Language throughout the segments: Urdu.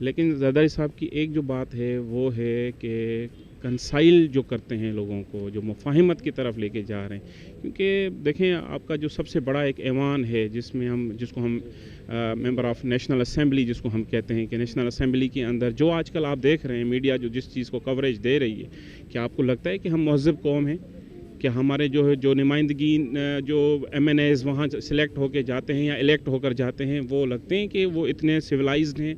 لیکن زرداری صاحب کی ایک جو بات ہے وہ ہے کہ کنسائل جو کرتے ہیں لوگوں کو، جو مفاہمت کی طرف لے کے جا رہے ہیں. کیونکہ دیکھیں آپ کا جو سب سے بڑا ایک ایوان ہے جس کو ہم ممبر آف نیشنل اسمبلی جس کو ہم کہتے ہیں، کہ نیشنل اسمبلی کے اندر جو آج کل آپ دیکھ رہے ہیں میڈیا جو جس چیز کو کوریج دے رہی ہے، کہ آپ کو لگتا ہے کہ ہم مہذب قوم ہیں، کہ ہمارے جو نمائندگی جو ایم این ایز وہاں سلیکٹ ہو کے جاتے ہیں یا الیکٹ ہو کر جاتے ہیں، وہ لگتے ہیں کہ وہ اتنے سویلائزڈ ہیں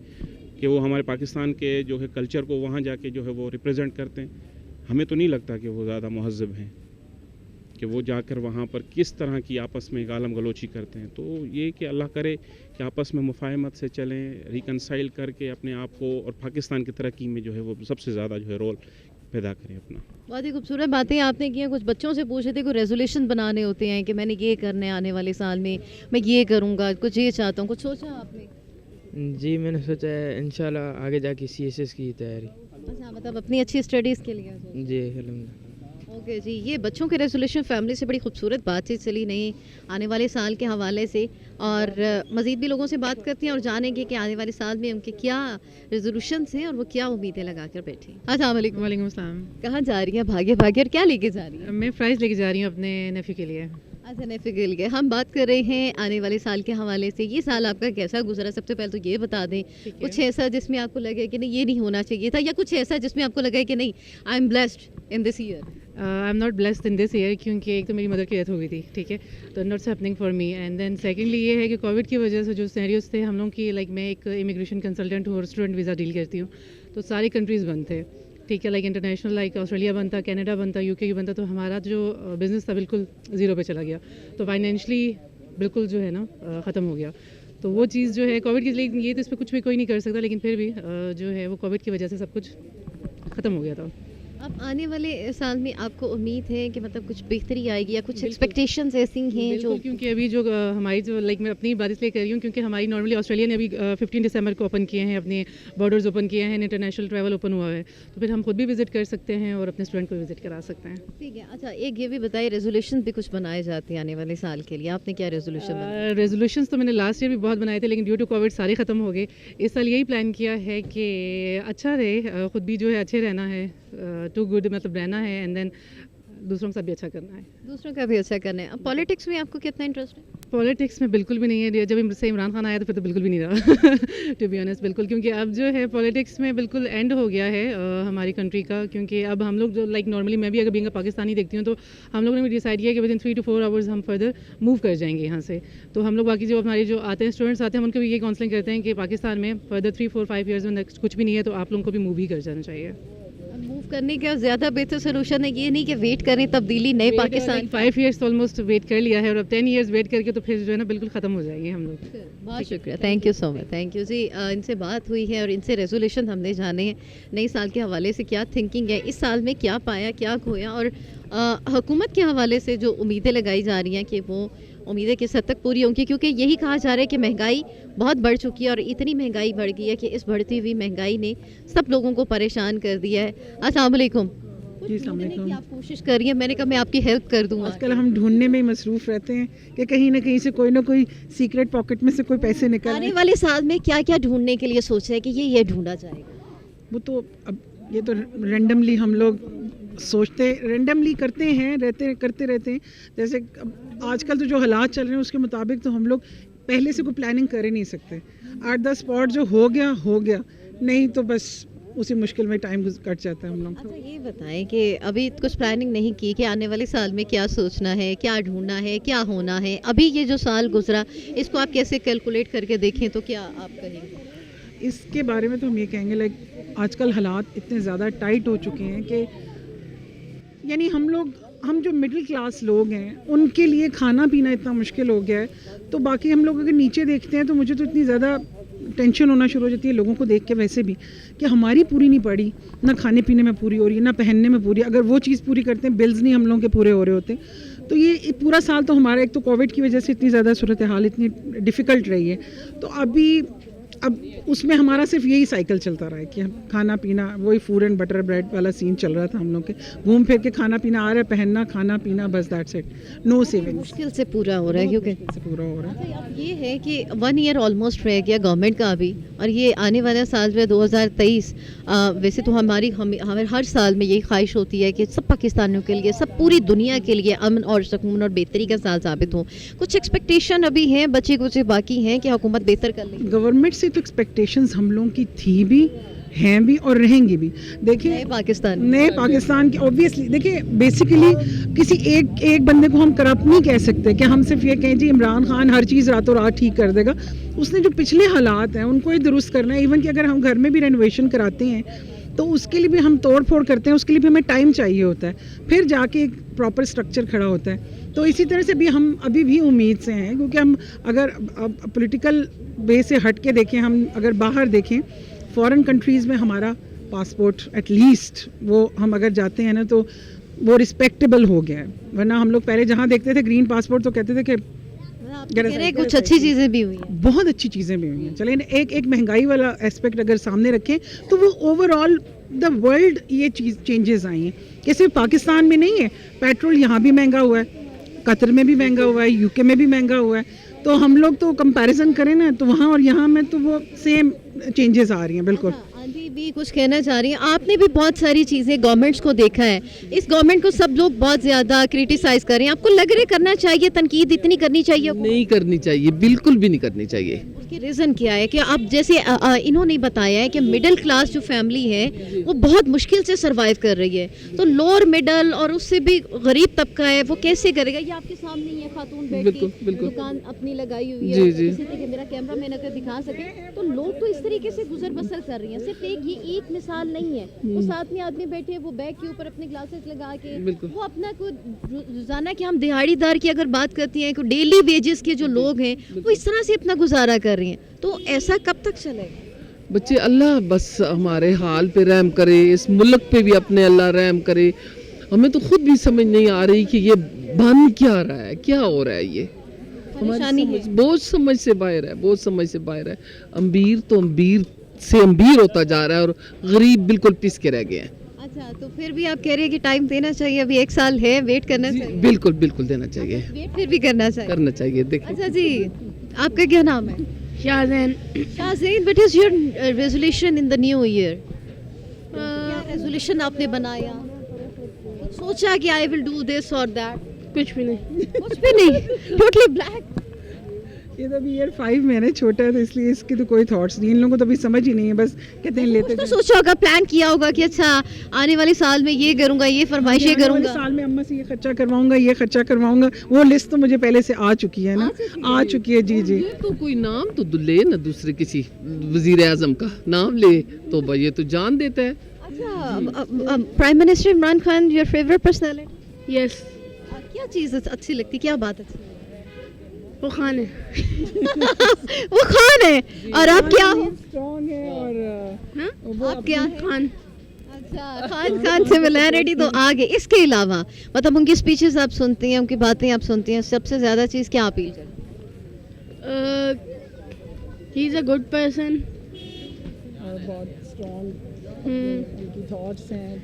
کہ وہ ہمارے پاکستان کے جو ہے کلچر کو وہاں جا کے جو ہے وہ ریپرزینٹ کرتے ہیں. ہمیں تو نہیں لگتا کہ وہ زیادہ مہذب ہیں، کہ وہ جا کر وہاں پر کس طرح کی آپس میں گالم گلوچی کرتے ہیں. تو یہ کہ اللہ کرے کہ آپس میں مفاہمت سے چلیں، ریکنسائل کر کے اپنے آپ کو اور پاکستان کی ترقی میں جو ہے وہ سب سے زیادہ جو ہے رول پیدا کریں اپنا. بہت ہی خوبصورت باتیں آپ نے کی ہیں. کچھ بچوں سے پوچھے تھے، کوئی ریزولیشن بنانے ہوتے ہیں کہ میں نے یہ کرنا ہے آنے والے سال میں یہ کروں گا، کچھ یہ چاہتا ہوں، کچھ سوچا آپ نے؟ جی میں نے سوچا ہے انشاءاللہ آگے جا کے CSS کی تیاری. اچھا، مطلب اپنی اچھی اسٹڈیز کے لیے. جی الحمدللہ. اوکے جی، یہ بچوں کے ریزولیشن فیملی سے بڑی خوبصورت بات چیت چلی نہیں آنے والے سال کے حوالے سے، اور مزید بھی لوگوں سے بات کرتی ہیں اور جانیں گے کہ آنے والے سال میں ان کے کیا ریزولوشنس ہیں اور وہ کیا امیدیں لگا کر بیٹھے ہیں. السلام علیکم. وعلیکم السلام. کہاں جا رہی ہیں بھاگے اور کیا لے کے جا رہی ہیں؟ میں پرائز لے کے جا رہی ہوں اپنے نیفی کے لیے. اچھا، نیفی کے لیے. ہم بات کر رہے ہیں آنے والے سال کے حوالے سے. یہ سال آپ کا کیسا گزرا؟ سب سے پہلے تو یہ بتا دیں، کچھ ایسا جس میں آپ کو لگے کہ نہیں یہ نہیں ہونا چاہیے تھا، یا کچھ ایسا جس میں آپ کو لگے کہ نہیں I am blessed in this year. I am not blessed in this year, کیونکہ ایک تو میری مدر کی ڈیتھ ہو گئی تھی، ٹھیک ہے، تو nothing's happening for me. And then secondly یہ ہے کہ کووڈ کی وجہ سے جو سینیریوز تھے ہم لوگوں کی، لائک میں ایک امیگریشن کنسلٹنٹ ہوں اور اسٹوڈنٹ ویزا ڈیل کرتی ہوں، تو ساری کنٹریز بند تھے، ٹھیک ہے، لائک انٹرنیشنل، لائک آسٹریلیا بند تھا، کینیڈا بند تھا، UK بند تھا، تو ہمارا جو بزنس تھا بالکل زیرو پہ چلا گیا، تو فائنینشلی بالکل جو ہے نا ختم ہو گیا. تو وہ چیز جو ہے کووڈ کی، لیکن یہ تو اس پہ کچھ بھی کوئی نہیں کر سکتا، لیکن پھر بھی جو ہے وہ کووڈ کی وجہ سے سب کچھ ختم ہو گیا تھا. اب آنے والے سال میں آپ کو امید ہے کہ مطلب کچھ بہتری آئے گی یا کچھ ایکسپیکٹیشنز ایسی ہیں جو، کیونکہ ابھی جو ہماری جو لائک میں اپنی بات اس لیے کر رہی ہوں کیونکہ ہماری نارملی آسٹریلیا نے ابھی 15 دسمبر کو اوپن کیے ہیں، اپنے بارڈرز اوپن کیے ہیں، انٹرنیشنل ٹریول اوپن ہوا ہے، تو پھر ہم خود بھی وزٹ کر سکتے ہیں اور اپنے اسٹوڈنٹ کو وزٹ کرا سکتے ہیں. ٹھیک ہے. اچھا، ایک یہ بھی بتائیے، ریزولیشن بھی کچھ بنائے جاتے ہیں آنے والے سال کے لیے، آپ نے کیا ریزولیشن؟ ریزولیشنس تو میں نے لاسٹ ایئر بھی بہت بنائے تھے، لیکن ڈیو ٹو کووڈ سارے ختم ہو گئے. اس سال یہی پلان کیا ہے کہ اچھا رہے، خود بھی جو ہے اچھے رہنا ہے، ٹو گڈ مطلب رہنا ہے، اینڈ دین دوسروں کے ساتھ بھی اچھا کرنا ہے. دوسروں کا بھی اچھا کرنا ہے. پالیٹکس میں آپ کو کتنا انٹرسٹ ہے؟ پالیٹکس میں بالکل بھی نہیں ہے. جب سے عمران خان آیا تو پھر تو بالکل بھی نہیں رہا ٹو بی آنیسٹ، بالکل، کیونکہ اب جو ہے پالیٹکس میں بالکل اینڈ ہو گیا ہے ہماری کنٹری کا. کیونکہ اب ہم لوگ جو لائک نارملی میں بھی اگر بینگ پاکستانی دیکھتی ہوں تو ہم لوگوں نے بھی ڈیسائڈ کیا کہ ود ان 3 to 4 hours ہم فردر موو کر جائیں گے یہاں سے. تو ہم لوگ باقی جو ہمارے جو آتے ہیں اسٹوڈنٹس آتے ہیں ہم ان کو بھی یہ کاؤنسلنگ کرتے ہیں کہ پاکستان میں فردر 3-4-5 years میں نیکسٹ کچھ بھی نہیں ہے، تو آپ لوگوں کو بھی موو ہی کر جانا چاہیے. موو کرنے کا زیادہ بہتر سولوشن ہے یہ نہیں کہ ویٹ کریں تبدیلی نئے پاکستان. 5 years آلموسٹ ویٹ کر لیا ہے، اور اب 10 years ویٹ کر کے تو پھر جو ہے نا بالکل ختم ہو جائیں گے ہم لوگ. بہت شکریہ، thank you so much. Thank you جی. ان سے بات ہوئی ہے اور ان سے ریزولیشن ہم نے جانے ہیں، نئے سال کے حوالے سے کیا تھنکنگ ہے، اس سال میں کیا پایا کیا کھویا، اور حکومت کے حوالے سے جو امیدیں لگائی جا رہی ہیں کہ وہ امیدیں کس حد تک پوری ہوں گی. کیونکہ یہی کہا جا رہا ہے کہ مہنگائی بہت بڑھ چکی ہے، اور اتنی مہنگائی بڑھ گئی ہے کہ اس بڑھتی ہوئی مہنگائی نے سب لوگوں کو پریشان کر دیا ہے. السلام علیکم. جی السلام علیکم. آپ کوشش کر رہی ہیں، میں نے کہا میں آپ کی ہیلپ کر دوں. آج کل ہم ڈھونڈنے میں ہی مصروف رہتے ہیں کہ کہیں نہ کہیں سے کوئی نہ کوئی سیکرٹ پاکٹ میں سے کوئی پیسے نکل. آنے والے سال میں کیا کیا ڈھونڈنے کے لیے سوچا ہے کہ یہ ڈھونڈا جائے گا؟ وہ تو اب یہ تو رینڈملی ہم لوگ سوچتے رینڈملی کرتے رہتے ہیں. جیسے آج کل تو جو حالات چل رہے ہیں اس کے مطابق تو ہم لوگ پہلے سے کوئی پلاننگ کر ہی نہیں سکتے. 8-10 اسپاٹ جو ہو گیا نہیں تو بس اسی مشکل میں ٹائم کٹ جاتا ہے ہم لوگ. اچھا یہ بتائیں کہ ابھی کچھ پلاننگ نہیں کی کہ آنے والے سال میں کیا سوچنا ہے، کیا ڈھونڈنا ہے، کیا ہونا ہے؟ ابھی یہ جو سال گزرا اس کو آپ کیسے کیلکولیٹ کر کے دیکھیں تو کیا آپ کہیں گے؟ اس کے بارے میں تو ہم یہ کہیں گے لائک آج کل حالات اتنے زیادہ ٹائٹ ہو چکے ہیں کہ یعنی ہم جو مڈل کلاس لوگ ہیں ان کے لیے کھانا پینا اتنا مشکل ہو گیا ہے. تو باقی ہم لوگ اگر نیچے دیکھتے ہیں تو مجھے تو اتنی زیادہ ٹینشن ہونا شروع ہو جاتی ہے لوگوں کو دیکھ کے ویسے بھی کہ ہماری پوری نہیں پڑی، نہ کھانے پینے میں پوری ہو رہی ہے، نہ پہننے میں پوری. اگر وہ چیز پوری کرتے ہیں بلز نہیں ہم لوگوں کے پورے ہو رہے ہوتے. تو یہ پورا سال تو ہمارا ایک تو کووڈ کی وجہ سے اتنی زیادہ صورتحال اتنی ڈیفیکلٹ رہی ہے. تو ابھی اب اس میں ہمارا صرف یہی سائیکل چلتا رہا ہے کہ کھانا پینا, وہی فوڈ اینڈ بٹر بریڈ والا سین چل رہا تھا ہم لوگ کے, گھوم پھر کے کھانا پینا آ رہا ہے, پہننا کھانا پینا, بس دیٹس اٹ, نو سیونگ مشکل سے پورا ہو رہا ہے کیونکہ سے پورا ہو رہا ہے. اب یہ ہے کہ 1 ایئر آلموسٹ رہ گیا گورنمنٹ کا بھی, اور یہ آنے والا سال جو ہے 2023, ویسے تو ہمیں ہر سال میں یہی خواہش ہوتی ہے کہ سب پاکستانیوں کے لیے, سب پوری دنیا کے لیے امن اور سکون اور بہتری کا سال ثابت ہو. کچھ ایکسپیکٹیشن ابھی ہیں, بچے کچھ باقی ہیں کہ حکومت بہتر کر لے. گورنمنٹ سے تو ایکسپیکٹیشنز ہم لوگوں کی تھی بھی, ہیں بھی اور رہیں گی بھی. دیکھیں نئے پاکستان کی اوبویسلی دیکھیں بیسیکلی کسی ایک بندے کو ہم کرپٹ نہیں کہہ سکتے کہ ہم صرف یہ کہیں جی عمران خان ہر چیز راتوں رات ٹھیک کر دے گا. اس نے جو پچھلے حالات ہیں ان کو ہی درست کرنا ہے. ایون کہ اگر ہم گھر میں بھی رینوویشن کراتے ہیں تو اس کے لیے بھی ہم توڑ پھوڑ کرتے ہیں, اس کے لیے بھی ہمیں ٹائم چاہیے ہوتا ہے, پھر جا کے ایک پراپر اسٹرکچر کھڑا ہوتا ہے. تو اسی طرح سے بھی ہم ابھی بھی امید سے ہیں, کیونکہ ہم اگر پولیٹیکل وے سے ہٹ کے دیکھیں, ہم اگر باہر دیکھیں فارن کنٹریز میں ہمارا پاسپورٹ ایٹ لیسٹ وہ ہم اگر جاتے ہیں نا تو وہ رسپیکٹیبل ہو گیا ہے. ورنہ ہم لوگ پہلے جہاں دیکھتے تھے گرین پاسپورٹ تو کہتے تھے کہ کچھ اچھی چیزیں بھی ہوئی ہیں, بہت اچھی چیزیں بھی ہوئی ہیں. چلیں ایک مہنگائی والا اسپیکٹ اگر سامنے رکھیں تو وہ اوور آل دا ورلڈ یہ چیز چینجز آئی ہیں کہ صرف پاکستان میں نہیں ہے. پیٹرول یہاں بھی مہنگا ہوا ہے, قطر میں بھی مہنگا ہوا ہے, UK میں بھی مہنگا ہوا ہے. تو ہم لوگ تو کمپیریزن کریں نا تو وہاں اور یہاں میں تو وہ سیم چینجز آ رہی ہیں. بالکل آنٹی بھی کچھ کہنا چاہ رہی ہیں. آپ نے بھی بہت ساری چیزیں گورنمنٹس کو دیکھا ہے, اس گورنمنٹ کو سب لوگ بہت زیادہ کرٹیسائز کر رہے ہیں. آپ کو لگ رہا ہے کرنا چاہیے, تنقید اتنی کرنی چاہیے؟ نہیں کرنی چاہیے, بالکل بھی نہیں کرنی چاہیے. اس کی ریزن کیا ہے کہ اب جیسے انہوں نے بتایا ہے کہ مڈل کلاس جو فیملی ہے وہ بہت مشکل سے سروائیو کر رہی ہے, تو لوور مڈل اور اس سے بھی غریب طبقہ ہے وہ کیسے کرے گا؟ یہ آپ کے سامنے ہی ہے, خاتون بیٹی دکان اپنی لگائی ہوئی ہے, جیسے کہ میرا کیمرہ مین اگر دکھا سکے تو لوگ تو اس طریقے سے گزر بسر کر رہی ہیں. صرف ایک مثال نہیں ہے, وہ ساتھ میں آدمی بیٹھے وہ بیگ کے اوپر اپنے گلاسز لگا کے وہ اپنا روزانہ کہ ہم دہاڑی دار کی اگر بات کرتی ہیں کہ ڈیلی ویجز کے جو لوگ ہیں وہ اس طرح سے اپنا گزارا کر رہی ہیں. تو ایسا کب تک چلے گا؟ بچے اللہ بس ہمارے حال پہ رحم کرے, اس ملک پہ بھی اپنے اللہ رحم کرے. ہمیں تو خود بھی سمجھ نہیں آ رہی کہ یہ بن کیا رہا ہے, کیا ہو رہا ہے. یہ بہت سمجھ سے باہر ہے, بہت سمجھ سے باہر ہے. امیر تو امیر سے امیر ہوتا جا رہا ہے اور غریب بالکل پس کے رہ گئے ہیں. اچھا, تو پھر بھی آپ کہہ رہے ہیں کہ ٹائم دینا چاہیے, ابھی 1 سال ہے, ویٹ کرنا چاہیے. بالکل دینا چاہیے, ویٹ پھر بھی کرنا چاہیے. دیکھیں. اچھا جی, آپ کا کیا نام ہے؟ Shahzeen. What is your resolution in the new year? کیا ریزولیوشن آپ نے بنایا, سوچا کہ آئی ول ڈو دس اور دیٹ؟ کچھ بھی نہیں. کچھ بھی نہیں, ٹوٹلی بلیک. یہ تو ابھی ایئر 5 میں ہے نا, چھوٹا ہے تو اس لیے اس کے تو کوئی تھاٹس نہیں. ان لوگوں کو تو ابھی سمجھ ہی نہیں ہے, بس کہتے ہیں لیتے. تو سوچا ہوگا, پلان کیا ہوگا کہ اچھا آنے والے سال میں یہ کروں گا, یہ فرمائشیں کروں گا, سال میں اماں سے یہ خرچہ کرواؤں گا, یہ خرچہ کرواؤں گا. وہ لسٹ تو مجھے پہلے سے آ چکی ہے نا, آ چکی ہے. جی تو کوئی نام تو لے نا, دوسرے کسی وزیر اعظم کا نام لے تو بھائی یہ تو جان دیتا ہے. اچھا, prime minister Imran Khan your favourite personality? Yes. کیا چیز اچھی لگتی, کیا بات اچھی؟ وہ خان ہے. وہ خان ہے. اور آپ کیا ہو؟ اسٹرانگ ہے. اور آپ کیا ہے؟ خان. اچھا, خان سے سملیرٹی تو آگے. اس کے علاوہ مطلب ان کی اسپیچز آپ سنتی ہیں, ان کی باتیں آپ سنتی ہیں, سب سے زیادہ چیز کیا اپیل کرتی؟ ہی از اے گڈ پرسن. بہت اسٹرانگ ان کی تھاٹس ہیں,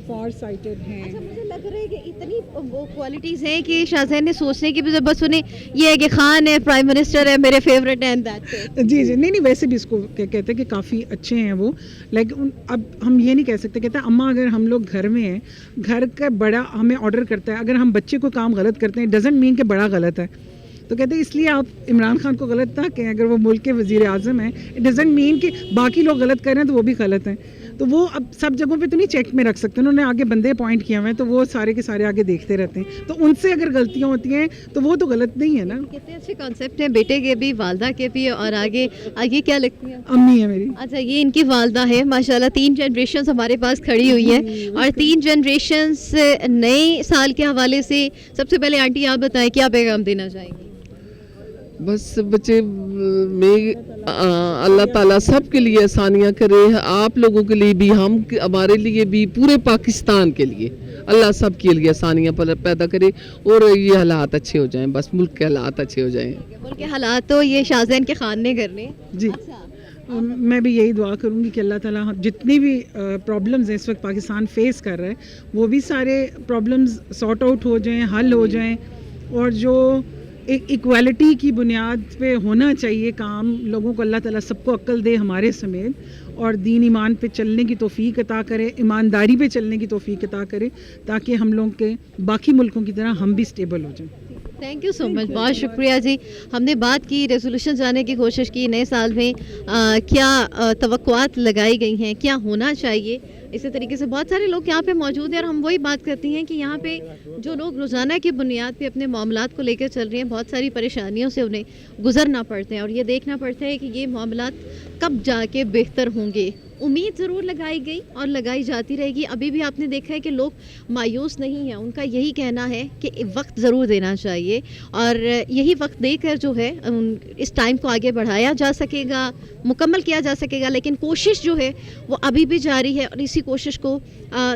فار سائٹڈ ہیں. اچھا, مجھے لگ رہا ہے کہ اتنی وہ کوالٹیز ہیں کہ شاہزین نے سوچنے کی بھی بس انہیں یہ ہے کہ خان ہے, پرائم منسٹر ہے, میرے فیوریٹ ہیں, جی نہیں ویسے بھی اس کو کہتے ہیں کہ کافی اچھے ہیں وہ. لائک اب ہم یہ نہیں کہہ سکتے, کہتے ہیں اماں اگر ہم لوگ گھر میں ہیں, گھر کا بڑا ہمیں آرڈر کرتا ہے, اگر ہم بچے کو کام غلط کرتے ہیں ڈزنٹ مین کہ بڑا غلط ہے. تو کہتے ہیں اس لیے آپ عمران خان کو غلط نہ کہیں, اگر وہ ملک کے وزیر اعظم ہیں اٹ ڈزنٹ مین کہ باقی لوگ غلط کر رہے ہیں تو وہ بھی غلط ہیں. تو وہ اب سب جگہوں پہ تو نہیں چیک میں رکھ سکتے, انہوں نے آگے بندے اپوائنٹ کیے ہوئے ہیں تو وہ سارے کے سارے آگے دیکھتے رہتے ہیں. تو ان سے اگر غلطیاں ہوتی ہیں تو وہ تو غلط نہیں ہے نا. کتنے اچھے کانسیپٹ ہیں, بیٹے کے بھی, والدہ کے بھی, اور آگے کیا لگتی ہیں؟ امی ہے میری. اچھا, یہ ان کی والدہ ہے ماشاءاللہ. 3 جنریشنز ہمارے پاس کھڑی ہوئی ہیں, اور 3 جنریشنز نئے سال کے حوالے سے. سب سے پہلے آنٹی آپ بتائیں کیا پیغام دینا چاہیں گی؟ بس بچے میں اللہ تعالیٰ سب کے لیے آسانیاں کرے, آپ لوگوں کے لیے بھی, ہمارے لیے بھی, پورے پاکستان کے لیے اللہ سب کے لیے آسانیاں پیدا کرے اور یہ حالات اچھے ہو جائیں, بس ملک کے حالات اچھے ہو جائیں. ملک کے حالات تو یہ شاہزین کے خان نے کرنے. جی میں بھی یہی دعا کروں گی کہ اللہ تعالیٰ جتنی بھی پرابلمز ہیں اس وقت پاکستان فیس کر رہا ہے وہ بھی سارے پرابلمز سارٹ آؤٹ ہو جائیں, حل ہو جائیں, اور جو ایک ایکویلٹی کی بنیاد پہ ہونا چاہیے کام, لوگوں کو اللہ تعالیٰ سب کو عقل دے ہمارے سمیت, اور دین ایمان پہ چلنے کی توفیق عطا کرے, ایمانداری پہ چلنے کی توفیق عطا کرے, تاکہ ہم لوگ کے باقی ملکوں کی طرح ہم بھی اسٹیبل ہو جائیں. تھینک یو سو مچ, بہت شکریہ جی. ہم نے بات کی, ریزولوشن جاننے کی کوشش کی, نئے سال میں کیا توقعات لگائی گئی ہیں, کیا ہونا چاہیے. اسی طریقے سے بہت سارے لوگ یہاں پہ موجود ہیں, اور ہم وہی بات کرتی ہیں کہ یہاں پہ جو لوگ روزانہ کی بنیاد پہ اپنے معاملات کو لے کر چل رہے ہیں, بہت ساری پریشانیوں سے انہیں گزرنا پڑتے ہیں, اور یہ دیکھنا پڑتا ہے کہ یہ معاملات کب جا کے بہتر ہوں گے. امید ضرور لگائی گئی اور لگائی جاتی رہے گی. ابھی بھی آپ نے دیکھا ہے کہ لوگ مایوس نہیں ہیں, ان کا یہی کہنا ہے کہ وقت ضرور دینا چاہیے, اور یہی وقت دے کر جو ہے اس ٹائم کو آگے بڑھایا جا سکے گا, مکمل کیا جا سکے گا. لیکن کوشش جو ہے وہ ابھی بھی جاری ہے, اور اسی کوشش کو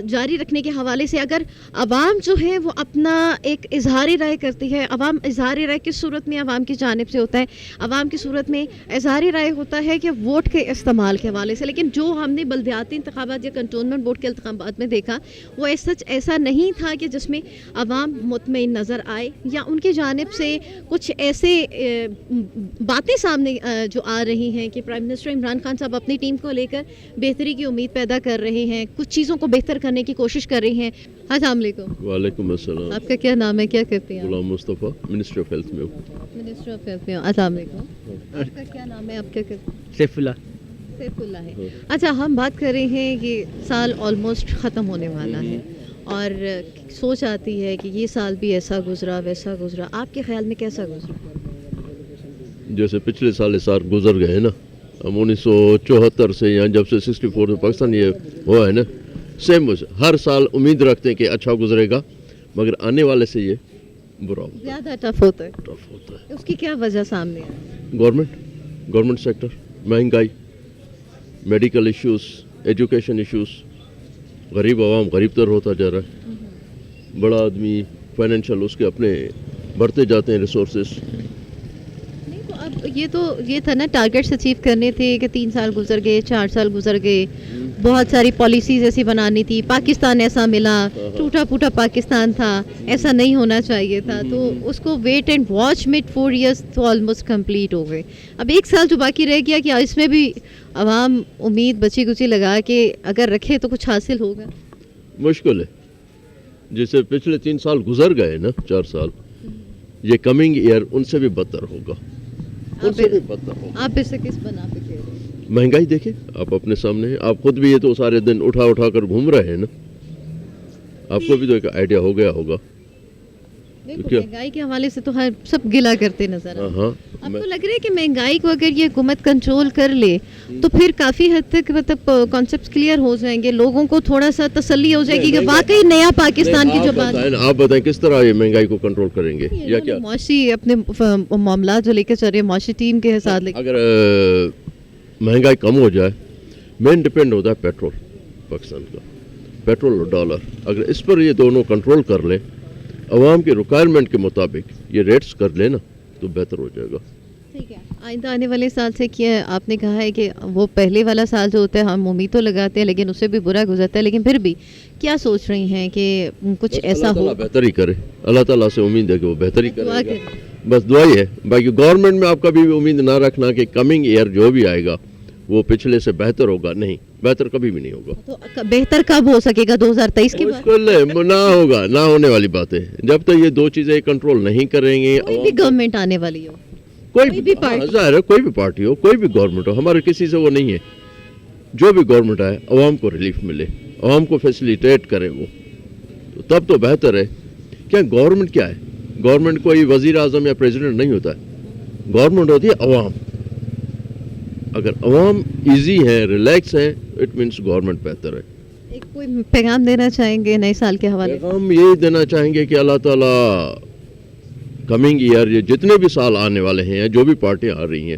جاری رکھنے کے حوالے سے اگر عوام جو ہے وہ اپنا ایک اظہار رائے کرتی ہے, عوام اظہار رائے کس صورت میں عوام کی جانب سے ہوتا ہے, عوام کی صورت میں اظہار رائے ہوتا ہے کہ ووٹ کے استعمال کے حوالے سے. لیکن جو ہم نے بلدیاتی انتخابات یا کنٹونمنٹ بورڈ کے انتخابات میں دیکھا وہ ایسا نہیں تھا کہ جس میں عوام مطمئن نظر آئے, یا ان کی جانب سے کچھ ایسے باتیں سامنے جو آ رہی ہیں کہ پرائم منسٹر عمران خان صاحب اپنی ٹیم کو لے کر بہتری کی امید پیدا کر رہے ہیں, کچھ چیزوں کو بہتر کرنے کی کوشش کر رہے ہیں. السلام علیکم. وعلیکم السلام. آپ کا کیا نام ہے, کیا کرتے ہیں؟ Ghulam Mustafa, minister of health میں ہوں. منسٹر آف ہیلتھ میں ہوں. السلام علیکم. آپ کا کیا نام ہے, آپ کیا کرتے ہیں؟ سیف اللہ. سیف اللہ ہے. اچھا, ہم بات کر رہے ہیں کہ سال آلموسٹ ختم ہونے والا ہے, اور سوچ آتی ہے کہ یہ سال بھی ایسا گزرا ویسا گزرا. آپ کے خیال میں کیسا گزرا؟ جیسے پچھلے سال سال گزر گئے ہیں نا, ہم 1974 سے یا جب سے 64 میں پاکستان یہ ہوا ہے نا, سیم ہر سال امید رکھتے ہیں کہ اچھا گزرے گا, مگر آنے والے سے یہ برا ہوتا ہے, زیادہ ٹف ہوتا ہے. ٹف ہوتا ہے. اس کی کیا وجہ سامنے ہے؟ گورنمنٹ سیکٹر, مہنگائی, میڈیکل ایشوز, ایجوکیشن ایشوز, غریب عوام غریب تر ہوتا جا رہا ہے, بڑا آدمی فائنینشیل اس کے اپنے بڑھتے جاتے ہیں ریسورسز. یہ تھا نا, ٹارگیٹس اچیو کرنے تھے کہ 3 سال گزر گئے, 4 سال گزر گئے, بہت ساری پالیسیز ایسی بنانی تھی, پاکستان ایسا ملا, ٹوٹا پھوٹا پاکستان تھا, ایسا نہیں ہونا چاہیے تھا, تو اس کو ویٹ اینڈ واچ میں 4 ایئرس تو آلموسٹ کمپلیٹ ہو گئے. اب 1 سال جو باقی رہ گیا, کہ اس میں بھی عوام امید بچی کچی لگا کے اگر رکھے تو کچھ حاصل ہوگا؟ مشکل ہے. جیسے پچھلے 3 سال گزر گئے نا, 4 سال, یہ کمنگ ایئر ان سے بھی بدتر ہوگا. آپ اس سے کس بنا پہ کہہ رہے ہیں؟ مہنگائی دیکھیں آپ اپنے سامنے, آپ خود بھی یہ تو سارے دن اٹھا کر گھوم رہے ہیں نا, آپ کو بھی تو ایک آئیڈیا ہو گیا ہوگا. مہنگائی کے حوالے سے تو سب گلا کرتے نظر آتے ہیں. اب تو لگ رہا ہے کہ مہنگائی کو اگر یہ حکومت کنٹرول کر لے تو پھر کافی حد تک مطلب کانسیپٹس کلیئر ہو جائیں گے, لوگوں کو تھوڑا سا تسلی ہو جائے گی کہ واقعی نیا پاکستان کی جو بات ہے. آپ بتائیں کس طرح یہ مہنگائی کو کنٹرول کریں گے, یا کیا معاشی اپنے معاملات جو لے کے چل رہے ہیں, معاشی ٹیم کے حساب. اگر مہنگائی کم ہو جائے, مین ڈپینڈ ہوتا ہے پیٹرول, پاکستان کا پیٹرول اور ڈالر. اگر اس پر یہ دونوں کنٹرول کر لیں, عوام کی ریکوائرمنٹ کے مطابق یہ ریٹس کر لینا, تو بہتر ہو جائے گا. ٹھیک ہے. آئندہ آنے والے سال سے کیا آپ نے کہا ہے کہ وہ پہلے والا سال جو ہوتا ہے ہم امید تو لگاتے ہیں لیکن اس سے بھی برا گزرتا ہے, لیکن پھر بھی کیا سوچ رہی ہیں کہ کچھ ایسا ہو؟ بہتر ہی کرے, اللہ تعالیٰ سے امید ہے کہ وہ بہتر ہی کرے گا, بس دعا ہی ہے. باقی گورنمنٹ میں آپ کبھی بھی امید نہ رکھنا کہ کمنگ ایئر جو بھی آئے گا وہ پچھلے سے بہتر ہوگا, نہیں, بہتر کبھی بھی نہیں ہوگا. تو بہتر کب ہو سکے گا؟ 2023 کے بعد نہ ہوگا, نہ ہونے والی بات ہے. جب تک یہ 2 چیزیں کنٹرول نہیں کریں گے, کوئی بھی گورنمنٹ آنے والی ہو, کوئی بھی ظاہر ہے, کوئی بھی پارٹی ہو, کوئی بھی گورنمنٹ ہو, ہمارے کسی سے وہ نہیں ہے. جو بھی گورنمنٹ آئے عوام کو ریلیف ملے, عوام کو فیسیلیٹیٹ کرے, وہ تو تب تو بہتر ہے. کیا گورنمنٹ کیا ہے؟ گورنمنٹ کوئی وزیر اعظم یا پریزیڈنٹ نہیں ہوتا ہے, گورنمنٹ ہوتی ہے عوام. اگر عوام ایزی ہیں, ریلیکس ہیں, اٹ مینس گورنمنٹ بہتر ہے. ایک کوئی پیغام دینا چاہیں گے نئے سال کے حوالے؟ پیغام یہ دینا چاہیں گے کہ اللہ تعالیٰ کمنگ ایئر, یہ جتنے بھی سال آنے والے ہیں, جو بھی پارٹیاں آ رہی ہیں,